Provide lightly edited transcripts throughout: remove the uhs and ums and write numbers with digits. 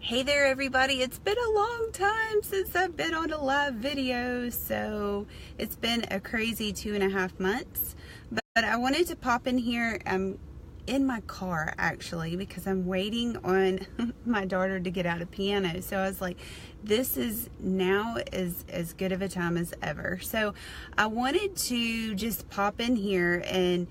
Hey there everybody, it's been a long time since I've been on a live video, so it's been a crazy 2.5 months, but I wanted to pop in here. I'm in my car actually because I'm waiting on my daughter to get out of piano, so I was like, this is now as good of a time as ever. So I wanted to just pop in here and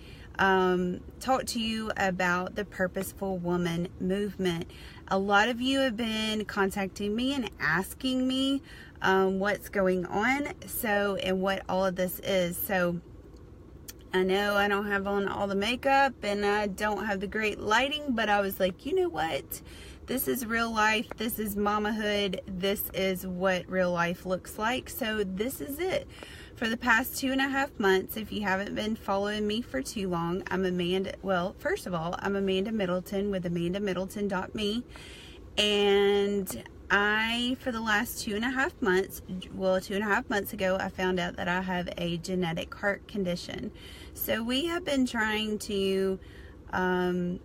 talk to you about the Purposeful Woman movement. A lot of you have been contacting me and asking me what's going on, and what all of this is. So I know I don't have on all the makeup and I don't have the great lighting, but I was like, you know what? This is real life. This is mamahood. This is what real life looks like. So this is it. For the past 2.5 months, if you haven't been following me for too long, I'm Amanda. Well, first of all, I'm Amanda Middleton with AmandaMiddleton.me. And for the last 2.5 months, 2.5 months ago, I found out that I have a genetic heart condition. So we have been trying to, I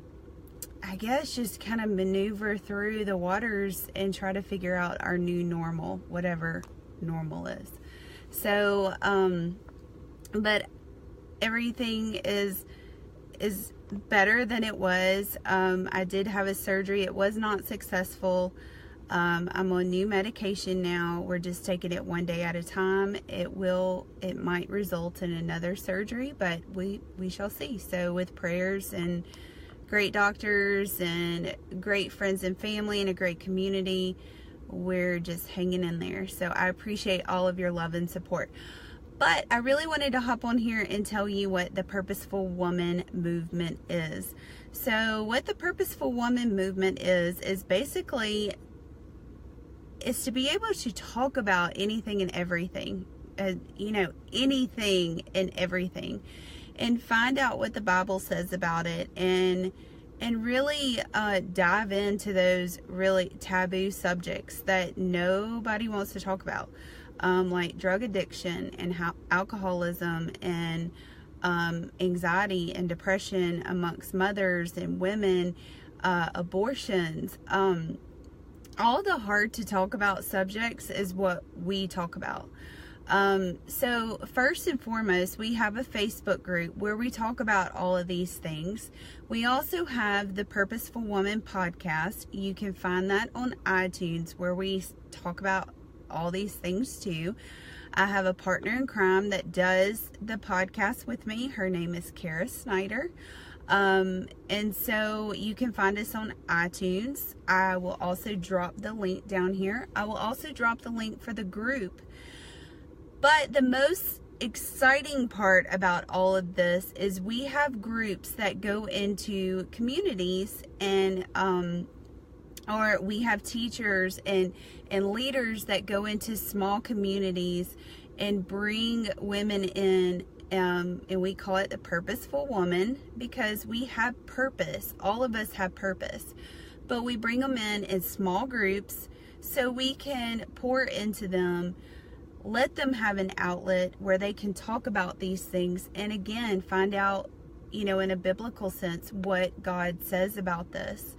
guess, just kind of maneuver through the waters and try to figure out our new normal, whatever normal is. So, but everything is better than it was. I did have a surgery. It was not successful. I'm on new medication now. We're just taking it one day at a time. It might result in another surgery, but we shall see. So with prayers and great doctors and great friends and family and a great community, we're just hanging in there. So I appreciate all of your love and support. But I really wanted to hop on here and tell you what the Purposeful Woman movement is. So what the Purposeful Woman movement is basically to be able to talk about anything and everything, anything and everything, and find out what the Bible says about it, and really dive into those really taboo subjects that nobody wants to talk about, like drug addiction and alcoholism and anxiety and depression amongst mothers and women, abortions, all the hard to talk about subjects is what we talk about. So first and foremost, we have a Facebook group where we talk about all of these things. We also have the Purposeful Woman podcast. You can find that on iTunes, where we talk about all these things too. I have a partner in crime that does the podcast with me. Her name is Kara Snyder. And so you can find us on iTunes. I will also drop the link down here. I will also drop the link for the group. But the most exciting part about all of this is we have groups that go into communities, and or we have teachers and leaders that go into small communities and bring women in, and we call it the Purposeful Woman because we have purpose. All of us have purpose, but we bring them in small groups so we can pour into them. Let them have an outlet where they can talk about these things, and again, find out, in a biblical sense, what God says about this.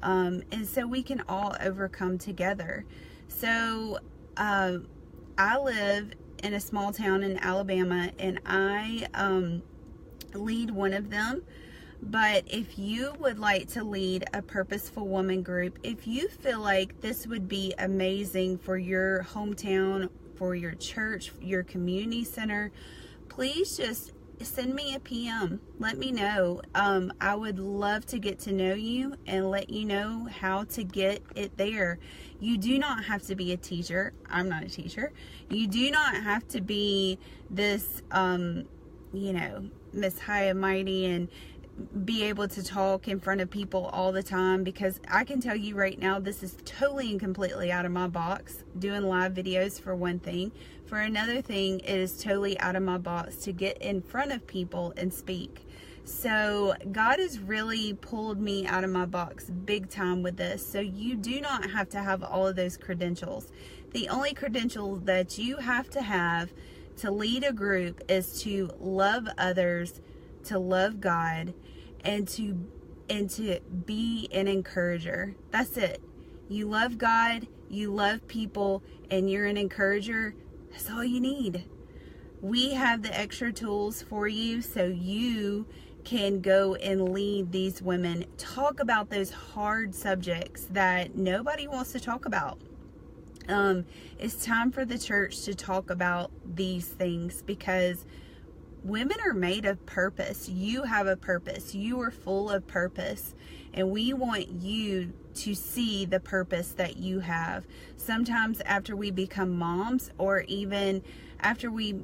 And so we can all overcome together. So I live in a small town in Alabama, and I lead one of them. But if you would like to lead a Purposeful Woman group, if you feel like this would be amazing for your hometown, for your church, your community center, please just send me a PM. Let me know. I would love to get to know you and let you know how to get it there. You do not have to be a teacher. I'm not a teacher. You do not have to be this, Miss High and Mighty and be able to talk in front of people all the time, because I can tell you right now, this is totally and completely out of my box. Doing live videos, for one thing. For another thing, it is totally out of my box to get in front of people and speak. So God has really pulled me out of my box big time with this. So you do not have to have all of those credentials. The only credential that you have to lead a group is to love others, to love God, and to be an encourager. That's it. you love God, you love people, and you're an encourager, that's all you need. We have the extra tools for you so you can go and lead these women. Talk about those hard subjects that nobody wants to talk about. It's time for the church to talk about these things, because women are made of purpose. You have a purpose. You are full of purpose. And we want you to see the purpose that you have. Sometimes after we become moms, or even after we,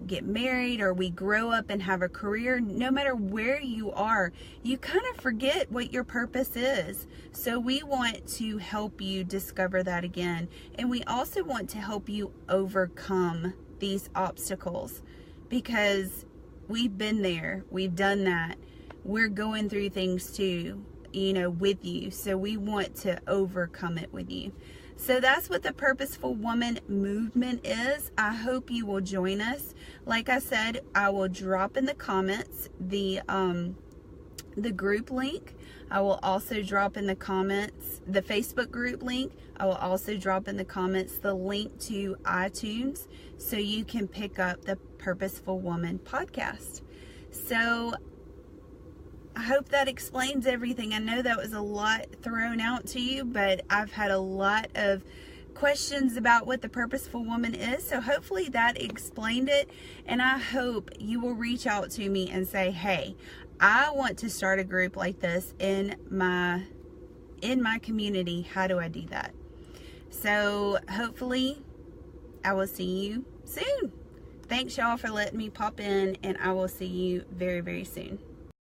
get married, or we grow up and have a career, no matter where you are, you kind of forget what your purpose is. So we want to help you discover that again. And we also want to help you overcome these obstacles, because we've been there, we've done that. We're going through things too, with you. So we want to overcome it with you. So that's what the Purposeful Woman movement is. I hope you will join us. Like I said, I will drop in the comments the group link. I will also drop in the comments the Facebook group link. I will also drop in the comments the link to iTunes, so you can pick up the Purposeful Woman podcast. So I hope that explains everything. I know that was a lot thrown out to you, but I've had a lot of questions about what the Purposeful Woman is. So hopefully that explained it. And I hope you will reach out to me and say, hey, I want to start a group like this in my community. How do I do that? So hopefully I will see you soon. Thanks y'all for letting me pop in, and I will see you very, very soon.